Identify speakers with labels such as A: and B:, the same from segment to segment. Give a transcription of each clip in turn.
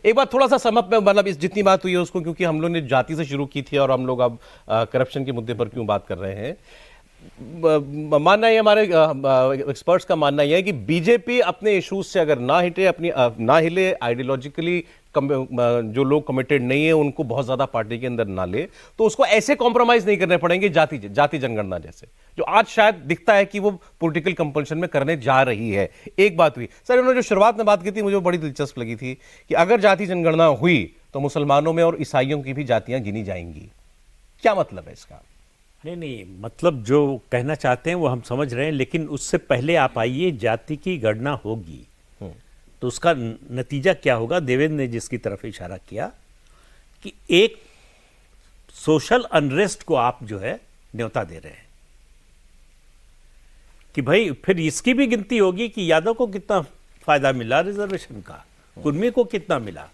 A: एक बात थोड़ा सा समझ में, मतलब इस जितनी बात हुई है उसको, क्योंकि हम लोग ने जाति से शुरू की थी और हम लोग अब करप्शन के मुद्दे पर क्यों बात कर रहे हैं। मानना है हमारे एक्सपर्ट्स का मानना यह है कि बीजेपी अपने इश्यूज से अगर ना हिटे, अपनी ना हिले, आइडियोलॉजिकली जो लोग कमिटेड नहीं है उनको बहुत ज्यादा पार्टी के अंदर ना ले, तो उसको ऐसे कॉम्प्रोमाइज नहीं करने पड़ेंगे जाति जनगणना जैसे, जो आज शायद दिखता है कि वो पॉलिटिकल कंपल्शन में करने जा रही है। एक बात हुई सर, उन्होंने जो शुरुआत में बात की थी मुझे बड़ी दिलचस्प लगी थी कि अगर जाति जनगणना हुई तो मुसलमानों में और ईसाइयों की भी जातियां गिनी जाएंगी। क्या मतलब है इसका?
B: नहीं, मतलब जो कहना चाहते हैं वो हम समझ रहे हैं, लेकिन उससे पहले आप आइए, जाति की गणना होगी तो उसका नतीजा क्या होगा। देवेंद्र ने जिसकी तरफ इशारा किया कि एक सोशल अनरेस्ट को आप जो है न्योता दे रहे हैं कि भाई फिर इसकी भी गिनती होगी कि यादव को कितना फायदा मिला रिजर्वेशन का, कुर्मी को कितना मिला,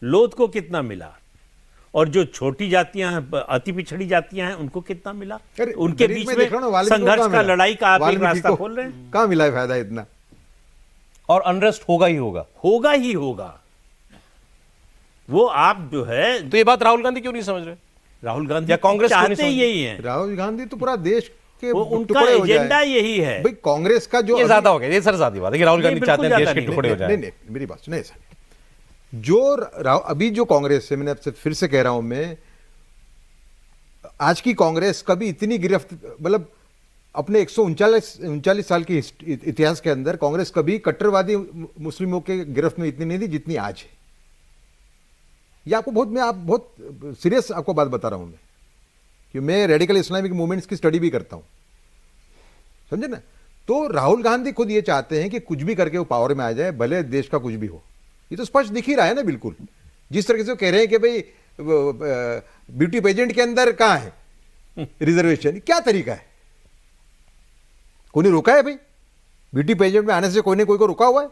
B: लोध को कितना मिला, और जो छोटी जातियां हैं, अति पिछड़ी जातियां हैं, उनको कितना मिला। उनके बीच में संघर्ष का, लड़ाई का आप एक रास्ता खोल रहे हैं।
C: कहां मिला है फायदा इतना?
A: और अनरेस्ट होगा ही होगा,
B: होगा ही होगा। वो आप जो है,
A: तो ये बात राहुल गांधी क्यों नहीं समझ रहे?
B: राहुल गांधी
A: या कांग्रेस
B: चाहते यही है।
C: राहुल गांधी तो पूरा देश के
B: उनका एजेंडा यही है।
C: भाई कांग्रेस का जो
A: ये ज्यादा हो गया, ये सर ज्यादा बात है कि राहुल गांधी चाहते हैं देश के टुकड़े हो जाए।
C: नहीं, मेरी बात सुनिए सर, जो अभी जो कांग्रेस है, मैंने आपसे फिर से कह रहा हूं, मैं आज की कांग्रेस कभी इतनी गिरफ्त, मतलब अपने 139 साल के इतिहास के अंदर कांग्रेस कभी कट्टरवादी मुस्लिमों के गिरफ्त में इतनी नहीं थी जितनी आज है। ये आपको बहुत सीरियस आपको बात बता रहा हूं मैं, कि मैं रेडिकल इस्लामिक मूवमेंट्स की स्टडी भी करता हूं, समझे ना। तो राहुल गांधी खुद ये चाहते हैं कि कुछ भी करके वो पावर में आ जाए, भले देश का कुछ भी हो। ये तो स्पष्ट दिख ही रहा है ना, बिल्कुल। जिस तरह से वो कह रहे हैं कि भाई ब्यूटी पेजेंट के अंदर कहां है रिजर्वेशन, क्या तरीका है? कोई नहीं रोका है भाई ब्यूटी पेजेंट में आने से? कोई ने कोई को रोका हुआ है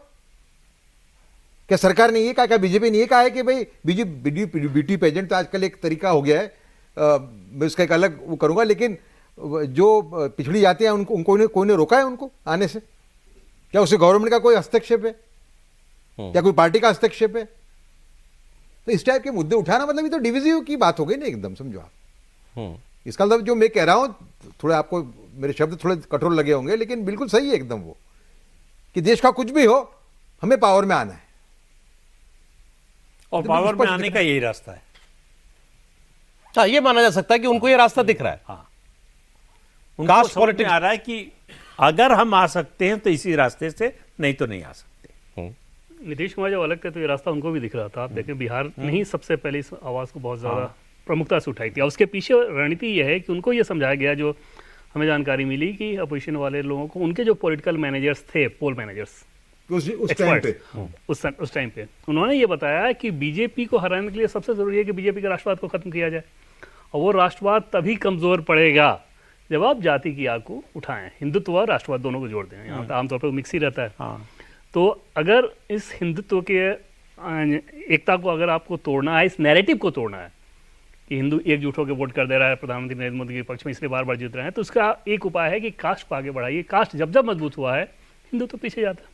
C: क्या? सरकार ने ये कहा, क्या बीजेपी ने ये कहा है कि भाई ब्यूटी पेजेंट तो आजकल एक तरीका हो गया है, मैं उसका एक अलग वो करूंगा, लेकिन जो पिछड़ी जाती हैं उनको कोई ने रोका है उनको आने से? क्या उससे गवर्नमेंट का कोई हस्तक्षेप है या कोई पार्टी का हस्तक्षेप है? तो इस टाइप के मुद्दे उठाना मतलब ये तो डिविजिव की बात हो गई ना एकदम, समझो आप। इसका मतलब जो मैं कह रहा हूं, थोड़ा आपको मेरे शब्द थोड़े कठोर लगे होंगे, लेकिन बिल्कुल सही है एकदम वो, कि देश का कुछ भी हो, हमें पावर में आना है,
B: और पावर में आने का यही रास्ता है।
A: हाँ, ये माना जा सकता है कि उनको ये रास्ता दिख रहा है।
B: हाँ, उनको समझ में आ रहा है कि अगर हम आ सकते हैं तो इसी रास्ते से, नहीं तो नहीं आ सकते।
D: नीतीश कुमार जब अलग थे तो ये रास्ता उनको भी दिख रहा था। आप देखें, बिहार ने ही सबसे पहले इस आवाज़ को बहुत ज़्यादा प्रमुखता से उठाई थी। और उसके पीछे रणनीति यह है कि उनको ये समझाया गया, जो हमें जानकारी मिली, कि अपोजिशन वाले लोगों को, उनके जो पॉलिटिकल मैनेजर्स थे, पोल मैनेजर्स उस टाइम पे उन्होंने ये बताया कि बीजेपी को हराने के लिए सबसे जरूरी है कि बीजेपी के राष्ट्रवाद को खत्म किया जाए, और वो राष्ट्रवाद तभी कमजोर पड़ेगा जब आप जाति की आग को उठाएं। हिंदुत्व और राष्ट्रवाद दोनों को जोड़ दें। यहाँ तो आमतौर पर मिक्स ही रहता है। तो अगर इस हिंदुत्व के एकता को अगर आपको तोड़ना है, इस नैरेटिव को तोड़ना है कि हिंदू एकजुट होकर वोट कर दे रहा है प्रधानमंत्री नरेंद्र मोदी के पक्ष में, इसलिए बार बार जीत रहे हैं, तो उसका एक उपाय है कि कास्ट को आगे बढ़ाइए। कास्ट जब जब मजबूत हुआ है, हिंदू तो पीछे जाता है।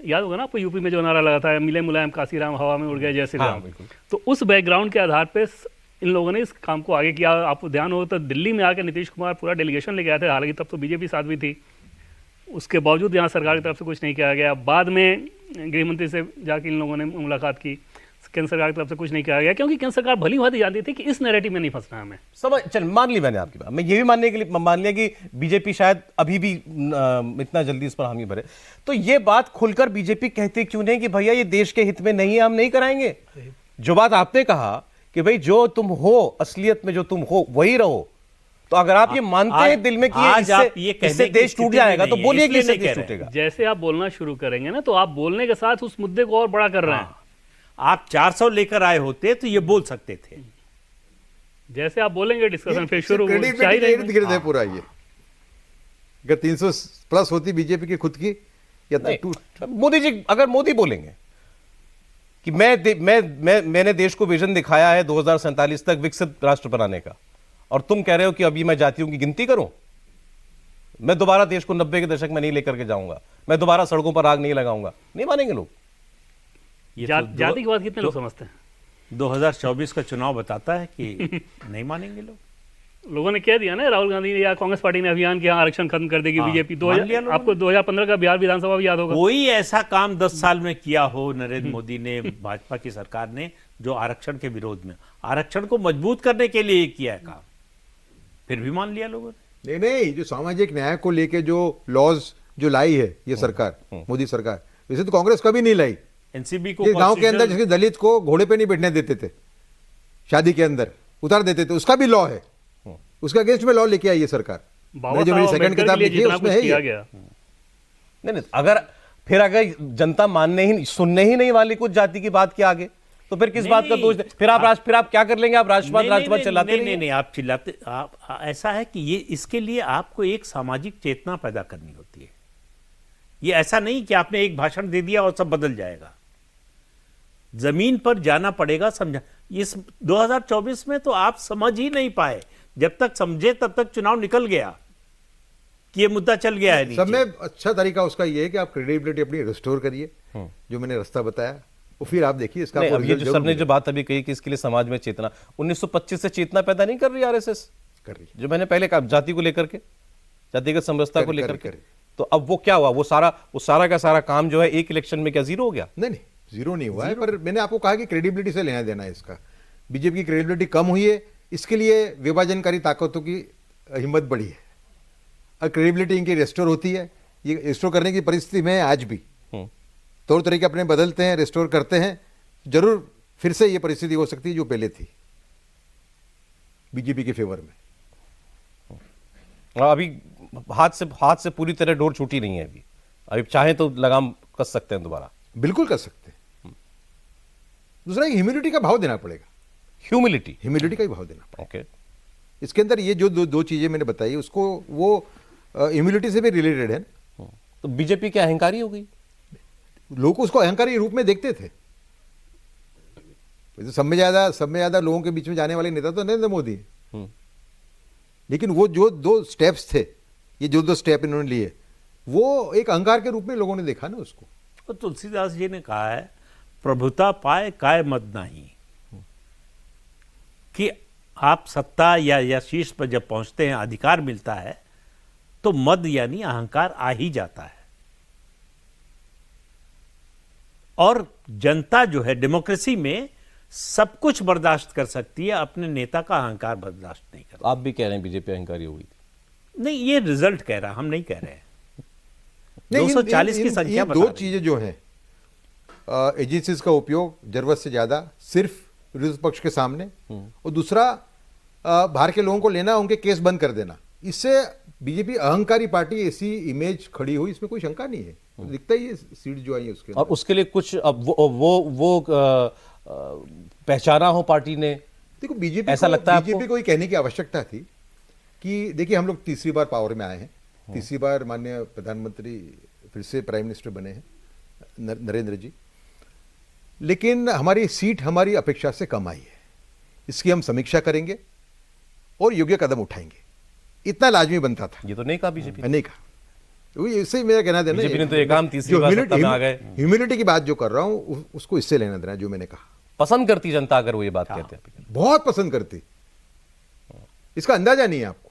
D: याद होगा ना आपको यूपी में जो नारा लगा था, मिले मुलायम काशीराम हवा में उड़ गए जय श्री राम। तो उस बैकग्राउंड के आधार पर इन लोगों ने इस काम को आगे किया। आपको ध्यान हो तो दिल्ली में आकर नीतीश कुमार पूरा डेलीगेशन लेके आए थे, हालांकि तब तो बीजेपी साथ भी थी। उसके बावजूद यहाँ सरकार की तरफ से कुछ नहीं किया गया। बाद में गृह मंत्री से जाके इन लोगों ने मुलाकात की, केंद्र सरकार की तरफ से कुछ नहीं किया गया, क्योंकि केंद्र सरकार भली भांति जानती थी कि इस नैरेटिव में नहीं फंसना हमें।
A: समझ, चल मान ली मैंने आपकी बात। मैं ये भी मानने के लिए मान लिया कि बीजेपी शायद अभी भी इतना जल्दी इस पर हामी भरे, तो ये बात खुलकर बीजेपी कहती क्यों नहीं कि भैया ये देश के हित में नहीं है, हम नहीं कराएंगे। जो बात आपने कहा कि भाई जो तुम हो, असलियत में जो तुम हो वही रहो, तो अगर आप ये मानते हैं दिल में कि इससे देश टूट जाएगा, तो बोलिए कि इससे देश टूटेगा।
D: जैसे आप बोलना शुरू करेंगे ना, तो आप बोलने के साथ उस मुद्दे को और बड़ा कर रहे हैं।
B: आप 400 लेकर आए होते तो ये बोल सकते थे।
D: जैसे आप बोलेंगे डिस्कशन फिर शुरू
C: चाहिए पूरा। ये अगर 300 प्लस होती बीजेपी की खुद की, या
A: मोदी जी, अगर मोदी बोलेंगे कि मैंने देश को विजन दिखाया है 2047 तक विकसित राष्ट्र बनाने का, और तुम कह रहे हो कि अभी मैं जातियों की गिनती करूं, मैं दोबारा देश को 90 के दशक में नहीं लेकर के जाऊंगा, मैं दोबारा सड़कों पर आग नहीं लगाऊंगा, नहीं मानेंगे लोग।
B: ये
D: जाति की बात कितने लोग समझते हैं?
B: 2024 का चुनाव बताता है कि नहीं मानेंगे लोग।
D: लोगों ने कह दिया ना, राहुल गांधी ने या कांग्रेस पार्टी ने अभियान किया, आरक्षण खत्म कर देगी
B: हाँ,
D: बीजेपी।
B: मान लिया लोगों
D: आपको 2015 का बिहार विधानसभा भी याद होगा।
B: कोई ऐसा काम 10 साल में किया हो नरेंद्र मोदी ने, भाजपा की सरकार ने, जो आरक्षण के विरोध में, आरक्षण को मजबूत करने के लिए किया है काम, फिर भी मान लिया लोगों ने।
C: नहीं, जो सामाजिक न्याय को लेके जो लॉज जो लाई है ये सरकार, मोदी सरकार, वैसे तो कांग्रेस कभी नहीं लाई।
B: एनसीबी को
C: ये गांव के अंदर जिसके दलित को घोड़े पे नहीं बैठने देते थे, शादी के अंदर उतार देते थे, उसका भी लॉ है, उसका अगेंस्ट में लॉ लेके आई ये सरकार।
D: बाबा
C: जो मेरी
D: साहब
C: सेकंड
D: अम्बेडकर
C: किताब
D: के लिए
C: लिखी है
D: जितना
C: उसमें
D: कुछ
C: है
D: किया
C: ये।
D: गया।
A: नहीं, अगर जनता मानने ही सुनने ही नहीं वाली कुछ जाति की बात के आगे, तो फिर किस
B: नहीं,
A: बात का दोष दे? फिर आप क्या कर लेंगे? आप राष्ट्रवाद चलाते
B: नहीं, आप चिल्लाते, आप ऐसा है कि ये इसके लिए आपको एक सामाजिक चेतना पैदा करनी होती है। ये ऐसा नहीं कि आपने एक भाषण दे दिया और सब बदल जाएगा। जमीन पर जाना पड़ेगा, समझा। इस 2024 में तो आप समझ ही नहीं पाए। जब तक समझे तब तक चुनाव निकल गया कि ये मुद्दा चल गया है।
C: सब में अच्छा तरीका उसका ये है कि आप क्रेडिबिलिटी अपनी रिस्टोर करिए, जो मैंने रास्ता बताया, और फिर आप देखिए इसका
A: नहीं,
C: आपको
A: अब ये
C: रिजल्ट
A: जो
C: जरूर
A: सर ने
C: मिलेगा।
A: जो बात अभी कही कि इसके लिए समाज में चेतना, 1925 से चेतना पैदा नहीं कर रही आरएसएस,
C: कर रही है।
A: जो मैंने पहले कहा, जाति को लेकर के, जातिगत समरसता को
C: कर-
A: लेकर
C: कर-
A: के।
C: कर।
A: तो अब वो क्या हुआ? वो सारा का सारा काम जो है एक इलेक्शन में क्या जीरो हो गया?
C: नहीं, जीरो नहीं हुआ है, पर मैंने आपको कहा कि क्रेडिबिलिटी से लेना देना है इसका। बीजेपी की क्रेडिबिलिटी कम हुई है, इसके लिए विभाजनकारी ताकतों की हिम्मत बढ़ी है। और क्रेडिबिलिटी इनकी रेस्टोर होती है, ये रेस्टोर करने की परिस्थिति में है आज भी। तौर तरीके अपने बदलते हैं, रेस्टोर करते हैं, जरूर फिर से ये परिस्थिति हो सकती है जो पहले थी बीजेपी के फेवर में।
A: अभी हाथ से पूरी तरह डोर छूटी नहीं है। अभी चाहे तो लगाम कस सकते हैं दोबारा।
C: बिल्कुल कर सकते हैं। दूसरा, ह्यूमिलिटी का भाव देना पड़ेगा। ह्यूमिलिटी का ही भाव देना पड़ेगा।
A: ओके,
C: इसके अंदर ये जो दो चीजें मैंने बताई, उसको वो ह्यूमिलिटी से भी रिलेटेड है।
A: तो बीजेपी की अहंकारी हो गई।
C: लोग उसको अहंकारी रूप में देखते थे। वैसे सब में ज्यादा लोगों के बीच में जाने वाले नेता तो नरेंद्र मोदी है। लेकिन वो जो 2 स्टेप्स थे, ये जो 2 स्टेप इन्होंने लिए, वो एक अहंकार के रूप में लोगों ने देखा ना उसको।
B: तो तुलसीदास जी ने कहा है, प्रभुता पाए काय मद नहीं, कि आप सत्ता या शीर्ष पर जब पहुंचते हैं, अधिकार मिलता है, तो मद यानी अहंकार आ ही जाता है। और जनता जो है डेमोक्रेसी में सब कुछ बर्दाश्त कर सकती है, अपने नेता का अहंकार बर्दाश्त नहीं करता।
A: आप भी कह रहे हैं बीजेपी अहंकारी हो गई थी।
B: नहीं, ये रिजल्ट कह रहा, हम नहीं कह रहे हैं।
C: नहीं,
B: 240 की संख्या बता
C: 2
B: रही है।
C: चीजें जो हैं, एजेंसीज का उपयोग जरूरत से ज्यादा सिर्फ विरोधी पक्ष के सामने, और दूसरा बाहर के लोगों को लेना, उनके केस बंद कर देना, इससे बीजेपी अहंकारी पार्टी ऐसी इमेज खड़ी हुई, इसमें कोई शंका नहीं है। दिखता ही है सीट जो आई है उसके
A: और उसके लिए कुछ अब वो पहचाना हो पार्टी ने।
C: देखो, बीजेपी
A: ऐसा लगता है
C: बीजेपी को ये कहने की आवश्यकता थी कि देखिए, हम लोग तीसरी बार पावर में आए हैं, तीसरी बार माननीय प्रधानमंत्री फिर से प्राइम मिनिस्टर बने हैं नरेंद्र जी, लेकिन हमारी सीट हमारी अपेक्षा से कम आई है। इसकी हम समीक्षा करेंगे और योग्य कदम उठाएंगे, इतना लाजमी बनता था।
A: ये तो नहीं कहा बीजेपी ने।
C: नहीं कहा, इससे मेरा कहना देना,
A: बीजेपी ने तो ये काम तीसरी बार सत्ता में आ गए।
C: ह्यूमिलिटी की बात जो कर रहा हूं, उसको इससे लेना देना, जो मैंने कहा।
A: पसंद करती जनता अगर वो ये बात कहते हैं।
C: बहुत पसंद करती, इसका अंदाजा नहीं है आपको।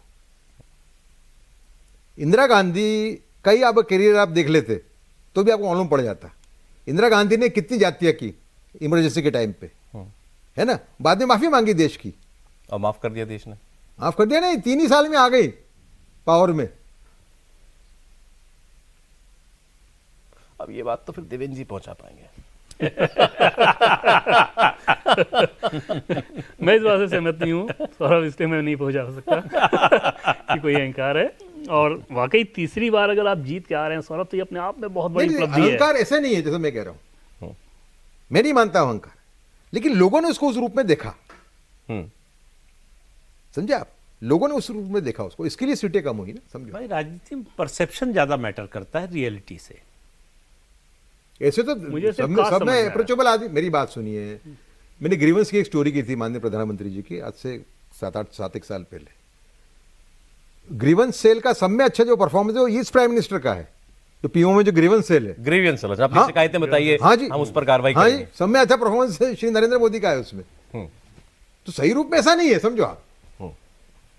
C: इंदिरा गांधी का ही आप करियर आप देख लेते तो भी आपको मालूम पड़ जाता इंदिरा गांधी ने कितनी जातियां की इमरजेंसी के टाइम पे, है ना। बाद में माफी मांगी देश की,
A: और माफ कर दिया देश ने।
C: माफ कर दिया। नहीं, 3 ही साल में आ गई पावर में।
A: अब ये बात तो फिर देवेंद्र जी पहुंचा पाएंगे।
D: मैं इस बात से सहमत नहीं हूँ सौरभ, इसलिए मैं नहीं पहुंचा सकता कि कोई अहंकार है। और वाकई तीसरी बार अगर आप जीत के आ रहे हैं सौरभ, तो ये अपने आप में बहुत बड़ी
C: नहीं,
D: उपलब्धि है।
C: अहंकार ऐसा नहीं है जैसे मैं कह रहा हूं, मैं नहीं मानता हूं अहंकार, लेकिन लोगों ने उसको उस रूप में देखा। समझे आप, लोगों ने उस रूप में देखा उसको, इसके लिए सीटें कम हुई ना, समझो।
B: भाई, राजनीति में परसेप्शन ज्यादा मैटर करता है रियलिटी से।
C: ऐसे तो
D: मुझे सिर्फ
C: सब
D: कास्ट
C: में
D: समझ में आया।
C: अप्रोचेबल आदमी। मेरी बात सुनिए, मैंने ग्रीवेंस की एक स्टोरी की थी माननीय प्रधानमंत्री जी की, आज से 7 साल पहले। ग्रीवेंस सेल का सब में अच्छा जो परफॉर्मेंस है वो इस प्राइम मिनिस्टर का है, तो पीओ में जो ग्रीवेंस सेल है,
A: ग्रीवियंस सेल, अपनी
C: हाँ,
A: शिकायतें बताइए,
C: हाँ जी,
A: हम उस पर कार्रवाई
C: हाँ जी,
A: करेंगे।
C: सब में अच्छा परफॉर्मेंस श्री नरेंद्र मोदी का है उसमें। तो सही रूप में ऐसा नहीं है, समझो आप,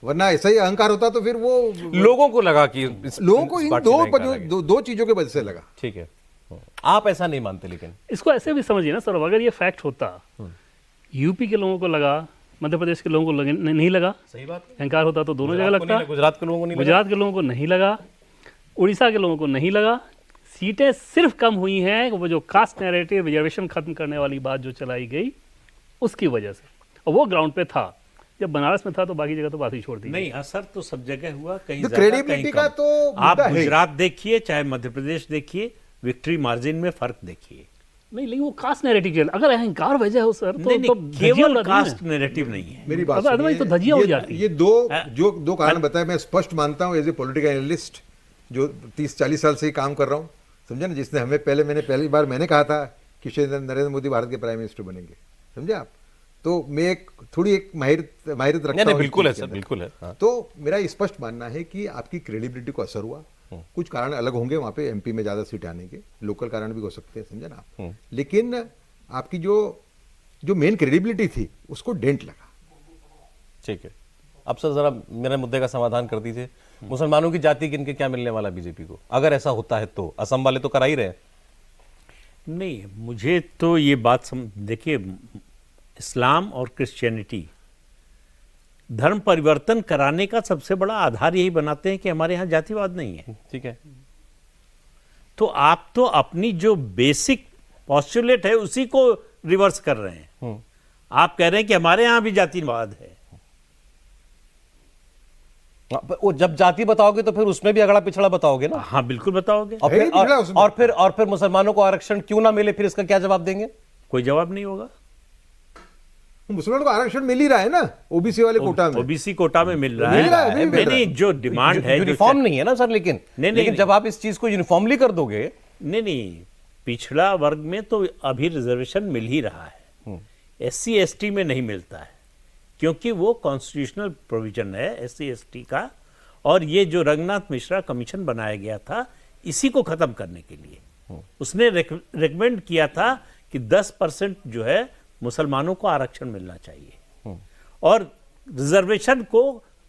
C: वरना ऐसा ही अहंकार होता तो फिर वो
A: लोगों को लगा कि
C: लोगों को इन
A: पार्टी में अहंकार लगे।
C: दो चीजों की वजह से लगा।
A: ठीक है, आप ऐसा नहीं मानते लेकिन?
D: इसको ऐसे भी समझिए ना सर, अगर ये फैक्ट होता, यूपी के लोगों को लगा, मध्य प्रदेश के लोगों को नहीं लगा,
A: सही बात है।
D: अहंकार होता तो दोनों जगह लगता।
A: गुजरात के लोगों को नहीं लगा।
D: गुजरात के लोगों को नहीं लगा, उड़ीसा के लोगों को नहीं लगा। सीटें सिर्फ कम हुई हैं, वो जो कास्ट नैरेटिव, रिजर्वेशन खत्म करने वाली बात जो चलाई गई उसकी वजह से, और वो ग्राउंड पे था। जब बनारस में था तो बाकी जगह तो बात ही छोड़ दी।
B: नहीं, असर तो सब जगह हुआ, कहीं
C: तो
B: ज्यादा, कहीं
C: credibility
B: कम।
C: का तो
B: आप
C: मुद्दा है ही।
B: गुजरात देखिए चाहे मध्य प्रदेश देखिए, विक्ट्री मार्जिन में फर्क देखिए।
D: नहीं, लेकिन वो कास्ट नैरेटिव चल, अगर अहंकार वजह हो सर तो
B: नहीं,
D: तो
B: नहीं,
D: धजिया
B: केवल
D: उड़ाती है।
B: कास्ट नैरेटिव नहीं है।
C: मेरी बात
D: अदरवाइज
C: सुनिए,
D: तो धजिया हो
C: ये-
D: जाती।
C: ये दो कारण बताए, मैं स्पष्ट मानता हूँ एज ए पॉलिटिकल एनालिस्ट जो 30-40 साल से ही काम कर रहा हूँ, समझे ना, जिसने हमें पहली बार मैंने कहा था कि श्री नरेंद्र मोदी भारत के प्राइम मिनिस्टर बनेंगे, समझे आप, तो मैं थोड़ी एक माहिरत रखता
A: नहीं,
C: हूँ
A: बिल्कुल है
C: इस चीज़
A: सर,
C: के
A: बिल्कुल है। हाँ।
C: अंदर। तो मेरा स्पष्ट मानना है कि आपकी क्रेडिबिलिटी को असर हुआ। कुछ कारण अलग होंगे वहाँ पे, एमपी में ज़्यादा सीट आने के लोकल कारण भी हो सकते हैं, समझे ना आप, लेकिन आपकी जो मेन क्रेडिबिलिटी थी उसको डेंट लगा।
A: ठीक है, अब सर जरा मेरे मुद्दे का समाधान कर दीजिए। मुसलमानों की जाति गिन के क्या मिलने वाला बीजेपी को, अगर ऐसा होता है तो? असम वाले तो करा ही रहे हैं।
B: नहीं, मुझे तो ये बात देखिए, इस्लाम और क्रिश्चियनिटी धर्म परिवर्तन कराने का सबसे बड़ा आधार यही बनाते हैं कि हमारे यहाँ जातिवाद नहीं है।
A: ठीक है,
B: तो आप तो अपनी जो बेसिक पॉस्टुलेट है उसी को रिवर्स कर रहे हैं। आप कह रहे हैं कि हमारे यहाँ भी जातिवाद है।
A: वो जब जाति बताओगे तो फिर उसमें भी अगड़ा पिछड़ा बताओगे ना।
B: हाँ, बिल्कुल बताओगे।
A: और
C: है ही
A: फिर
C: पिछड़ा उसमें।
A: और फिर मुसलमानों को आरक्षण क्यों ना मिले, फिर इसका क्या जवाब देंगे?
B: कोई जवाब नहीं होगा।
C: मुसलमानों को आरक्षण मिल ही रहा है ना, ओबीसी वाले कोटा में।
B: ओबीसी कोटा में मिल रहा
C: मिल रहा है,
B: है।
C: अभी भी मिल रहा है।
B: नहीं, जो डिमांड है, जो
A: यूनिफॉर्म नहीं है ना सर, लेकिन
B: नहीं,
A: लेकिन
B: नहीं।
A: जब आप इस चीज को यूनिफॉर्मली कर दोगे।
B: नहीं, पिछड़ा वर्ग में तो अभी रिजर्वेशन मिल ही रहा है। SC ST में नहीं मिलता है, क्योंकि वो कॉन्स्टिट्यूशनल प्रोविजन है SC ST का, और ये जो रंगनाथ मिश्रा कमीशन बनाया गया था इसी को खत्म करने के लिए उसने रिकमेंड किया था कि 10% जो है मुसलमानों को आरक्षण मिलना चाहिए और रिजर्वेशन को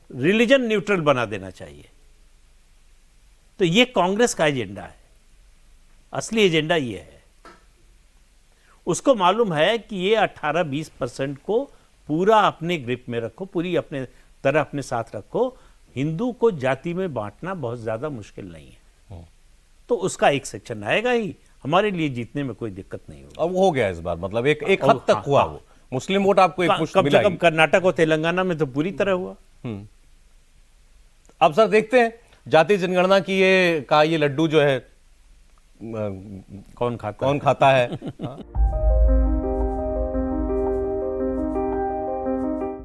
B: रिलीजन न्यूट्रल बना देना चाहिए। तो ये कांग्रेस का एजेंडा है, असली एजेंडा ये है। उसको मालूम है कि ये 18-20% को पूरा अपने ग्रिप में रखो, पूरी अपने तरह अपने साथ रखो। हिंदू को जाति में बांटना बहुत ज्यादा मुश्किल नहीं है, तो उसका एक सेक्शन आएगा ही, हमारे लिए जीतने में कोई दिक्कत नहीं होगी।
A: अब हो गया इस बार, मतलब एक हद तक हुआ वो मुस्लिम वोट आपको एक पुष्ट
B: कम
A: मिला
B: से कम
A: ही।
B: कर्नाटक और तेलंगाना में तो पूरी तरह हुआ।
A: अब सर देखते हैं जाति जनगणना की ये लड्डू जो है
B: कौन खाता
A: कौन खाता है। हाँ।